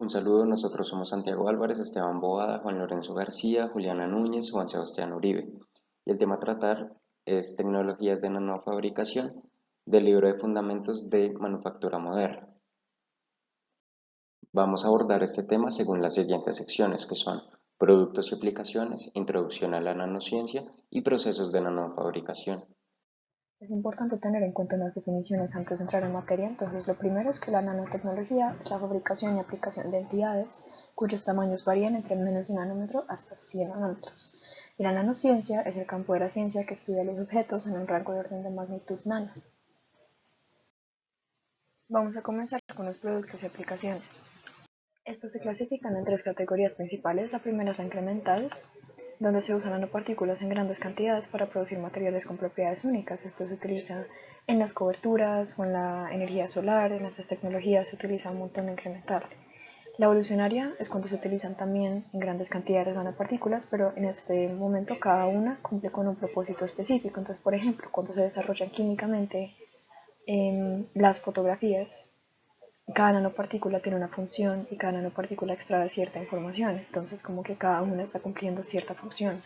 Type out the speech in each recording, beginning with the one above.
Un saludo, nosotros somos Santiago Álvarez, Esteban Boada, Juan Lorenzo García, Juliana Núñez, Juan Sebastián Uribe. Y el tema a tratar es tecnologías de nanofabricación del libro de fundamentos de manufactura moderna. Vamos a abordar este tema según las siguientes secciones que son productos y aplicaciones, introducción a la nanociencia y procesos de nanofabricación. Es importante tener en cuenta unas definiciones antes de entrar en materia. Entonces, lo primero es que la nanotecnología es la fabricación y aplicación de entidades cuyos tamaños varían entre menos de un nanómetro hasta 100 nanómetros. Y la nanociencia es el campo de la ciencia que estudia los objetos en un rango de orden de magnitud nano. Vamos a comenzar con los productos y aplicaciones. Estos se clasifican en tres categorías principales. La primera es la incremental, donde se usan nanopartículas en grandes cantidades para producir materiales con propiedades únicas. Esto se utiliza en las coberturas o en la energía solar. En estas tecnologías se utiliza un montón de incremental. La evolucionaria es cuando se utilizan también en grandes cantidades de nanopartículas, pero en este momento cada una cumple con un propósito específico. Entonces, por ejemplo, cuando se desarrollan químicamente las fotografías, cada nanopartícula tiene una función y cada nanopartícula extrae cierta información. Entonces, como que cada una está cumpliendo cierta función.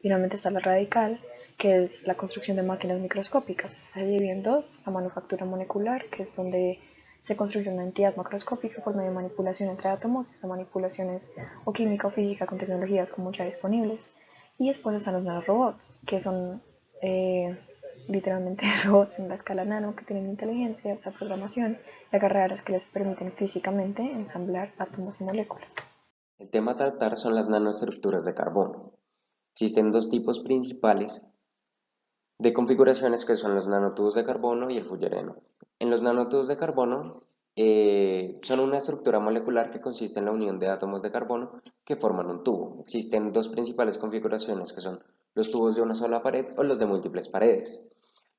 Finalmente está la radical, que es la construcción de máquinas microscópicas. Se divide en dos: la manufactura molecular, que es donde se construye una entidad macroscópica por medio de manipulación entre átomos. Esta manipulación es o química o física con tecnologías como ya disponibles. Y después están los nanorobots, que son literalmente robots en la escala nano que tienen inteligencia, o sea, programación y agarraderas que les permiten físicamente ensamblar átomos y moléculas. El tema a tratar son las nanoestructuras de carbono. Existen dos tipos principales de configuraciones que son los nanotubos de carbono y el fullereno. En los nanotubos de carbono son una estructura molecular que consiste en la unión de átomos de carbono que forman un tubo. Existen dos principales configuraciones que son los tubos de una sola pared o los de múltiples paredes.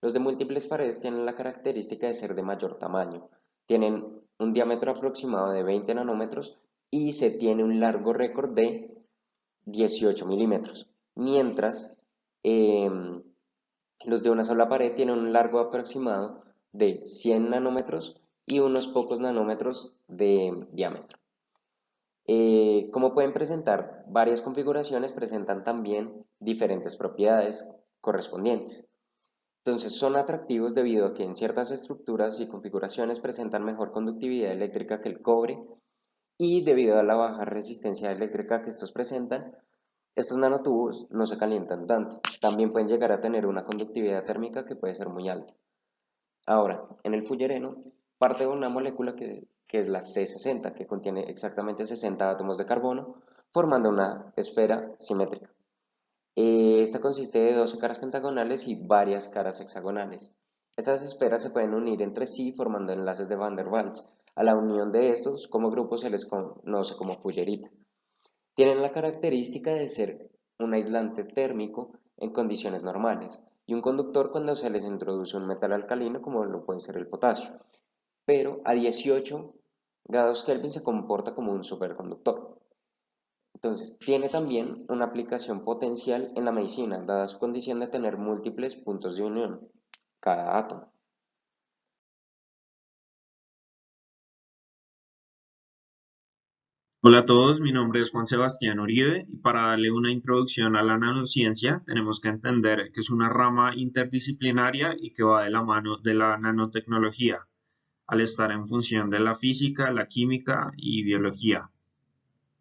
Los de múltiples paredes tienen la característica de ser de mayor tamaño. Tienen un diámetro aproximado de 20 nanómetros y se tiene un largo récord de 18 milímetros, mientras eh, los de una sola pared tienen un largo aproximado de 100 nanómetros y unos pocos nanómetros de diámetro. Como pueden presentar varias configuraciones, presentan también diferentes propiedades correspondientes. Entonces son atractivos debido a que en ciertas estructuras y configuraciones presentan mejor conductividad eléctrica que el cobre y debido a la baja resistencia eléctrica que estos presentan, estos nanotubos no se calientan tanto. También pueden llegar a tener una conductividad térmica que puede ser muy alta. Ahora, en el fullereno parte de una molécula que es la C60, que contiene exactamente 60 átomos de carbono, formando una esfera simétrica. Esta consiste de 12 caras pentagonales y varias caras hexagonales. Estas esferas se pueden unir entre sí formando enlaces de Van der Waals. A la unión de estos como grupos se les conoce como fullerita. Tienen la característica de ser un aislante térmico en condiciones normales y un conductor cuando se les introduce un metal alcalino como lo puede ser el potasio, pero a 18 grados Kelvin se comporta como un superconductor. Entonces, tiene también una aplicación potencial en la medicina, dada su condición de tener múltiples puntos de unión, cada átomo. Hola a todos, mi nombre es Juan Sebastián Uribe y para darle una introducción a la nanociencia tenemos que entender que es una rama interdisciplinaria y que va de la mano de la nanotecnología, al estar en función de la física, la química y biología.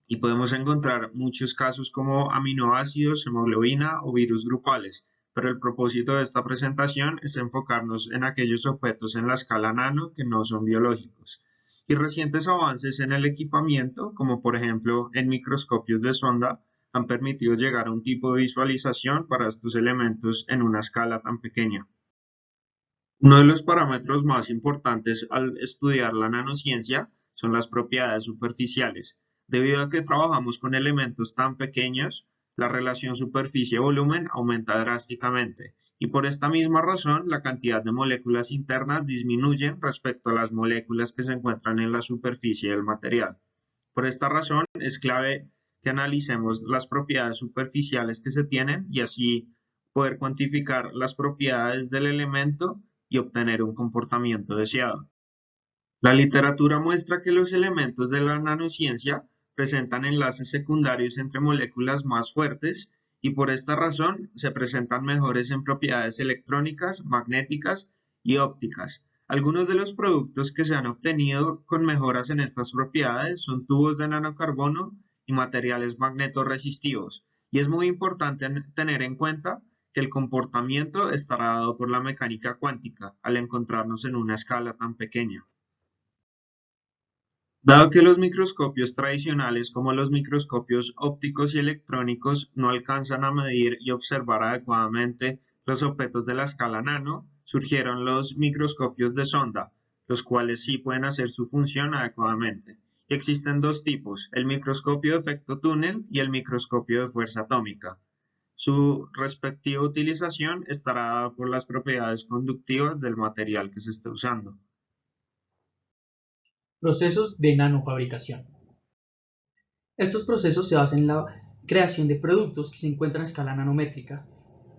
Y podemos encontrar muchos casos como aminoácidos, hemoglobina o virus grupales, pero el propósito de esta presentación es enfocarnos en aquellos objetos en la escala nano que no son biológicos. Y recientes avances en el equipamiento, como por ejemplo en microscopios de sonda, han permitido llegar a un tipo de visualización para estos elementos en una escala tan pequeña. Uno de los parámetros más importantes al estudiar la nanociencia son las propiedades superficiales. Debido a que trabajamos con elementos tan pequeños, la relación superficie-volumen aumenta drásticamente y por esta misma razón la cantidad de moléculas internas disminuye respecto a las moléculas que se encuentran en la superficie del material. Por esta razón es clave que analicemos las propiedades superficiales que se tienen y así poder cuantificar las propiedades del elemento y obtener un comportamiento deseado. La literatura muestra que los elementos de la nanociencia presentan enlaces secundarios entre moléculas más fuertes y por esta razón se presentan mejores en propiedades electrónicas, magnéticas y ópticas. Algunos de los productos que se han obtenido con mejoras en estas propiedades son tubos de nanocarbono y materiales magnetorresistivos, y es muy importante tener en cuenta que el comportamiento estará dado por la mecánica cuántica al encontrarnos en una escala tan pequeña. Dado que los microscopios tradicionales como los microscopios ópticos y electrónicos no alcanzan a medir y observar adecuadamente los objetos de la escala nano, surgieron los microscopios de sonda, los cuales sí pueden hacer su función adecuadamente. Y existen dos tipos, el microscopio de efecto túnel y el microscopio de fuerza atómica. Su respectiva utilización estará dada por las propiedades conductivas del material que se esté usando. Procesos de nanofabricación. Estos procesos se basan en la creación de productos que se encuentran a escala nanométrica.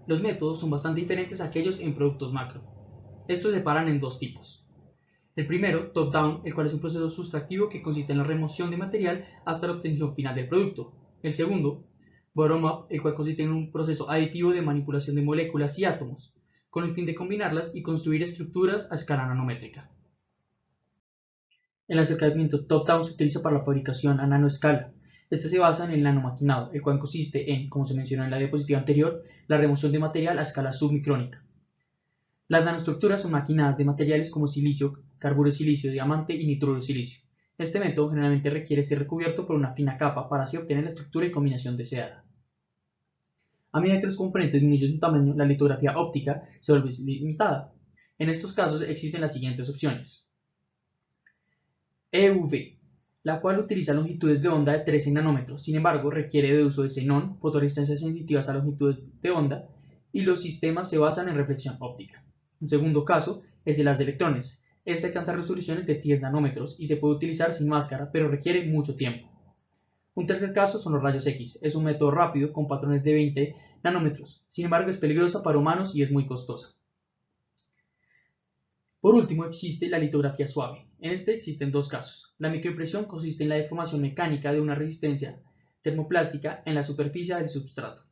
Los métodos son bastante diferentes a aquellos en productos macro. Estos se separan en dos tipos. El primero, top-down, el cual es un proceso sustractivo que consiste en la remoción de material hasta la obtención final del producto. El segundo, bottom-up, el cual consiste en un proceso aditivo de manipulación de moléculas y átomos, con el fin de combinarlas y construir estructuras a escala nanométrica. El acercamiento top-down se utiliza para la fabricación a nanoescala. Este se basa en el nanomaquinado, el cual consiste en, como se mencionó en la diapositiva anterior, la remoción de material a escala submicrónica. Las nanoestructuras son maquinadas de materiales como silicio, carburo de silicio, diamante y nitruro de silicio. Este método generalmente requiere ser recubierto por una fina capa para así obtener la estructura y combinación deseada. A medida que los componentes disminuyen su tamaño, la litografía óptica se vuelve limitada. En estos casos existen las siguientes opciones. EUV, la cual utiliza longitudes de onda de 13 nanómetros, sin embargo requiere de uso de xenón, fotoresistencias sensitivas a longitudes de onda, y los sistemas se basan en reflexión óptica. Un segundo caso es el haz de electrones. Este alcanza resoluciones de 10 nanómetros y se puede utilizar sin máscara, pero requiere mucho tiempo. Un tercer caso son los rayos X. Es un método rápido con patrones de 20 nanómetros, sin embargo es peligrosa para humanos y es muy costosa. Por último, existe la litografía suave. En este existen dos casos. La microimpresión consiste en la deformación mecánica de una resistencia termoplástica en la superficie del substrato.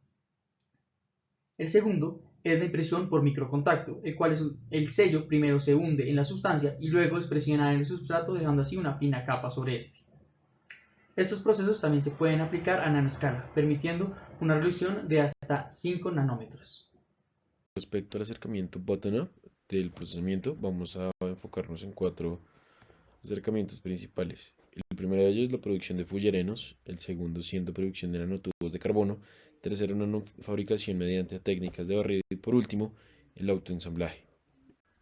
El segundo es la impresión por microcontacto, el cual el sello primero se hunde en la sustancia y luego es presionado en el substrato dejando así una fina capa sobre este. Estos procesos también se pueden aplicar a nanoescala, permitiendo una resolución de hasta 5 nanómetros. Respecto al acercamiento bottom-up del procesamiento, vamos a enfocarnos en 4 acercamientos principales. El primero de ellos es la producción de fullerenos, el segundo siendo producción de nanotubos de carbono, tercero nanofabricación mediante técnicas de barrido y por último el autoensamblaje.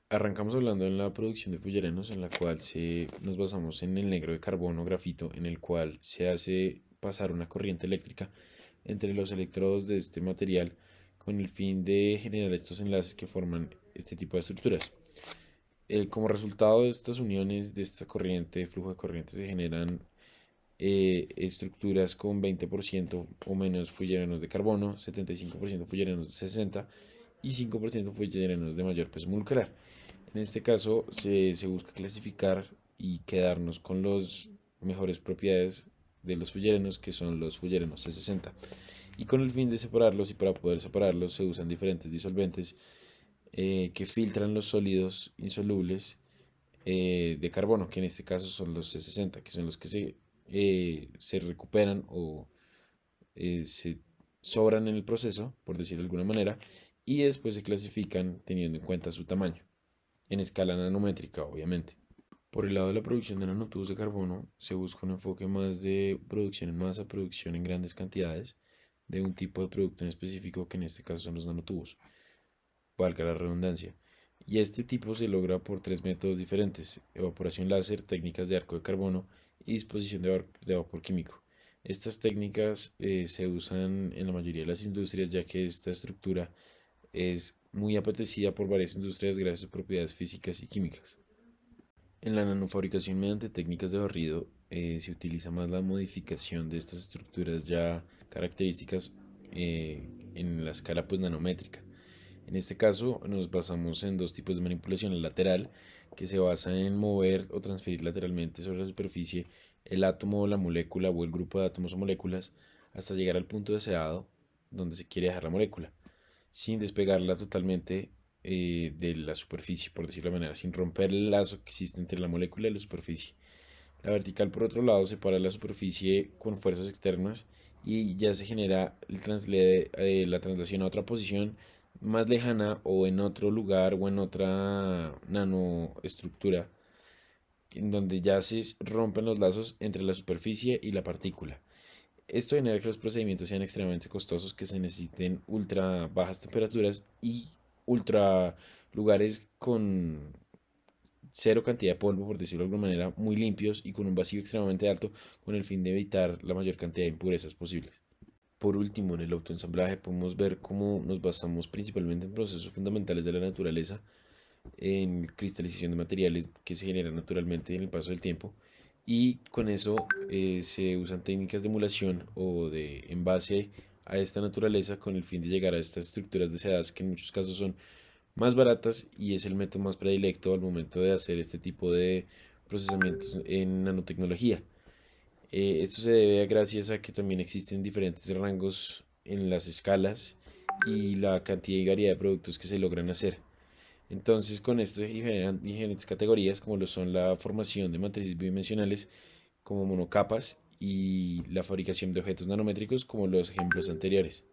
Arrancamos hablando en la producción de fullerenos, en la cual nos basamos en el negro de carbono grafito, en el cual se hace pasar una corriente eléctrica entre los electrodos de este material con el fin de generar estos enlaces que forman este tipo de estructuras. Como resultado de estas uniones, de esta corriente, flujo de corriente, se generan estructuras con 20% o menos fullerenos de carbono, 75% fullerenos de 60 y 5% fullerenos de mayor peso molecular. En este caso se busca clasificar y quedarnos con las mejores propiedades de los fullerenos, que son los fullerenos C60. Y con el fin de separarlos y para poder separarlos se usan diferentes disolventes que filtran los sólidos insolubles de carbono, que en este caso son los C60, que son los que se recuperan o se sobran en el proceso, por decirlo de alguna manera, y después se clasifican teniendo en cuenta su tamaño, en escala nanométrica, obviamente. Por el lado de la producción de nanotubos de carbono, se busca un enfoque más de producción en masa, producción en grandes cantidades, de un tipo de producto en específico, que en este caso son los nanotubos, valga la redundancia. Y este tipo se logra por 3 métodos diferentes: evaporación láser, técnicas de arco de carbono y disposición de vapor químico. Estas técnicas se usan en la mayoría de las industrias, ya que esta estructura es muy apetecida por varias industrias gracias a sus propiedades físicas y químicas. En la nanofabricación mediante técnicas de barrido se utiliza más la modificación de estas estructuras ya características en la escala nanométrica. En este caso nos basamos en dos tipos de manipulación: el lateral, que se basa en mover o transferir lateralmente sobre la superficie el átomo o la molécula o el grupo de átomos o moléculas hasta llegar al punto deseado donde se quiere dejar la molécula, sin despegarla totalmente de la superficie, por decirlo de manera, sin romper el lazo que existe entre la molécula y la superficie. La vertical, por otro lado, separa la superficie con fuerzas externas y ya se genera la traslación a otra posición más lejana o en otro lugar o en otra nanoestructura, en donde ya se rompen los lazos entre la superficie y la partícula. Esto genera que los procedimientos sean extremadamente costosos, que se necesiten ultra bajas temperaturas y ultra lugares con cero cantidad de polvo, por decirlo de alguna manera, muy limpios y con un vacío extremadamente alto, con el fin de evitar la mayor cantidad de impurezas posibles. Por último, en el autoensamblaje podemos ver cómo nos basamos principalmente en procesos fundamentales de la naturaleza, en cristalización de materiales que se generan naturalmente en el paso del tiempo, y con eso se usan técnicas de emulación o de envase a esta naturaleza con el fin de llegar a estas estructuras deseadas, que en muchos casos son más baratas y es el método más predilecto al momento de hacer este tipo de procesamientos en nanotecnología. Esto se debe gracias a que también existen diferentes rangos en las escalas y la cantidad y variedad de productos que se logran hacer. Entonces, con esto se generan diferentes categorías, como lo son la formación de matrices bidimensionales como monocapas y la fabricación de objetos nanométricos como los ejemplos anteriores.